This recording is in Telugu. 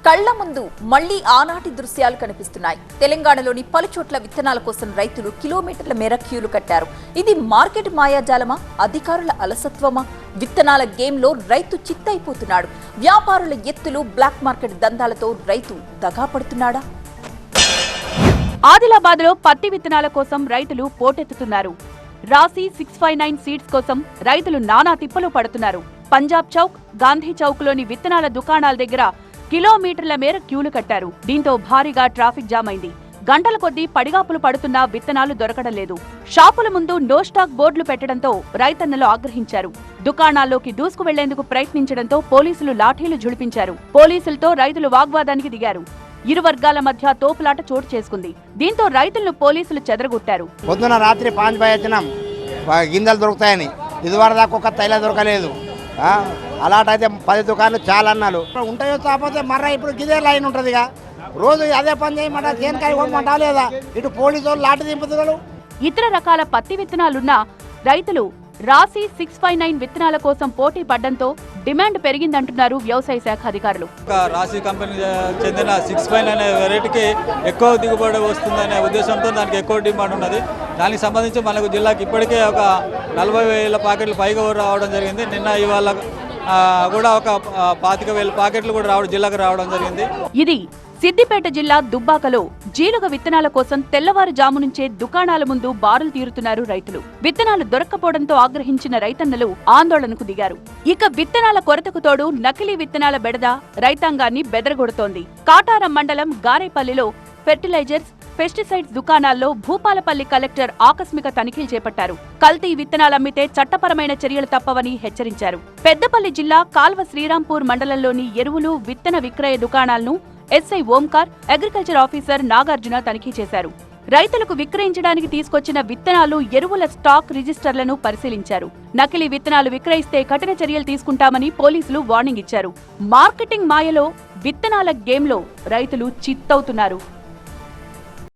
కళ్ల ముందు మళ్లీ ఆనాటి దృశ్యాలు కనిపిస్తున్నాయి. తెలంగాణలోని పలుచోట్ల విత్తనాల కోసం రైతులు కిలోమీటర్ల మేర క్యూలు కట్టారు. ఇది మార్కెట్ మాయాజాలమా, అధికారుల అలసత్వమా? విత్తనాల గేమ్లో రైతు చిత్తైపోతున్నాడు. వ్యాపారుల ఎత్తులు, బ్లాక్ మార్కెట్ దందాలతో రైతు దగా పడుతున్నాడా? ఆదిలాబాద్లో పత్తి విత్తనాల కోసం రైతులు పోటెత్తుతున్నారు. రాశి 659 సీడ్స్ కోసం రైతులు నానా తిప్పలు పడుతున్నారు. పంజాబ్ చౌక్, గాంధీ చౌక్ లోని విత్తనాల దుకాణాల దగ్గర కిలోమీటర్ల మేర క్యూలు కట్టారు. దీంతో భారీగా ట్రాఫిక్ జామ్ అయింది. గంటల కొద్దీ పడిగాపులు పడుతున్నా విత్తనాలు దొరకడం లేదు. షాపుల ముందు నో స్టాక్ బోర్డులు పెట్టడంతో రైతన్నలు ఆగ్రహించారు. దుకాణాల్లోకి దూసుకు వెళ్లేందుకు ప్రయత్నించడంతో పోలీసులు లాఠీలు ఝుళిపించారు. పోలీసులతో రైతులు వాగ్వాదానికి దిగారు. ఇరు వర్గాల మధ్య తోపులాట చోటు చేసుకుంది. దీంతో రైతులను పోలీసులు చెదరగొట్టారు. పొద్దున రాత్రి పాంచిపోయొచ్చినాం గింజలు దొరుకుతాయని, ఇదివరకు దాకా ఒక తైల దొరకలేదు. అలాంటైతే 10 దుకాణాలు చాలా అన్నాలు ఉంటాయో. కాకపోతే మర్ర ఇప్పుడు గిదే లైన్ ఉంటుంది. రోజు అదే పని చేయమంట, చేనకాయ కొనమంటా లేదా? ఇటు పోలీసు వాళ్ళు లాఠీ దింపుతున్నారు. ఇతర రకాల పత్తి విత్తనాలున్న రైతులు రాశి 659 విత్తనాల కోసం పోటీ పడ్డంతో డిమాండ్ పెరిగిందంటున్నారు వ్యవసాయ శాఖ అధికారులు. రాశి కంపెనీకి చెందిన 659 అనే వెరైటీకి ఎక్కువ దిగుబడి వస్తుందనే ఉద్దేశంతో దానికి ఎక్కువ డిమాండ్ ఉన్నది. దానికి సంబంధించి మనకు జిల్లాకి ఇప్పటికే ఒక 40,000 ప్యాకెట్లు పైగా రావడం జరిగింది. నిన్న ఇవాళ కూడా ఒక 25,000 ప్యాకెట్లు కూడా జిల్లాకు రావడం జరిగింది. ఇది సిద్దిపేట జిల్లా దుబ్బాకలో జీలుగ విత్తనాల కోసం తెల్లవారుజాము నుంచే దుకాణాల ముందు బారులు తీరుతున్నారు రైతులు. విత్తనాలు దొరక్కపోవడంతో ఆగ్రహించిన రైతన్నలు ఆందోళనకు దిగారు. ఇక విత్తనాల కొరతకు తోడు నకిలీ విత్తనాల బెడద రైతాంగాన్ని బెదరగొడుతోంది. కాటారం మండలం గారేపల్లిలో ఫెర్టిలైజర్స్, పెస్టిసైడ్స్ దుకాణాల్లో భూపాలపల్లి కలెక్టర్ ఆకస్మిక తనిఖీలు చేపట్టారు. కల్తీ విత్తనాలమ్మితే చట్టపరమైన చర్యలు తప్పవని హెచ్చరించారు. పెద్దపల్లి జిల్లా కాల్వ శ్రీరాంపూర్ మండలంలోని ఎరువులు, విత్తన విక్రయ దుకాణాలను SI Omkar, agriculture officer Nagarjuna తనిఖీ చేశారు. రైతులకు విక్రయించడానికి తీసుకొచ్చిన విత్తనాలు, ఎరువుల స్టాక్ రిజిస్టర్లను పరిశీలించారు. నకిలీ విత్తనాలు విక్రయిస్తే కఠిన చర్యలు తీసుకుంటామని పోలీసులు వార్నింగ్ ఇచ్చారు. మార్కెటింగ్ మాయలో విత్తనాల గేమ్లో రైతులు చిత్తవుతున్నారు.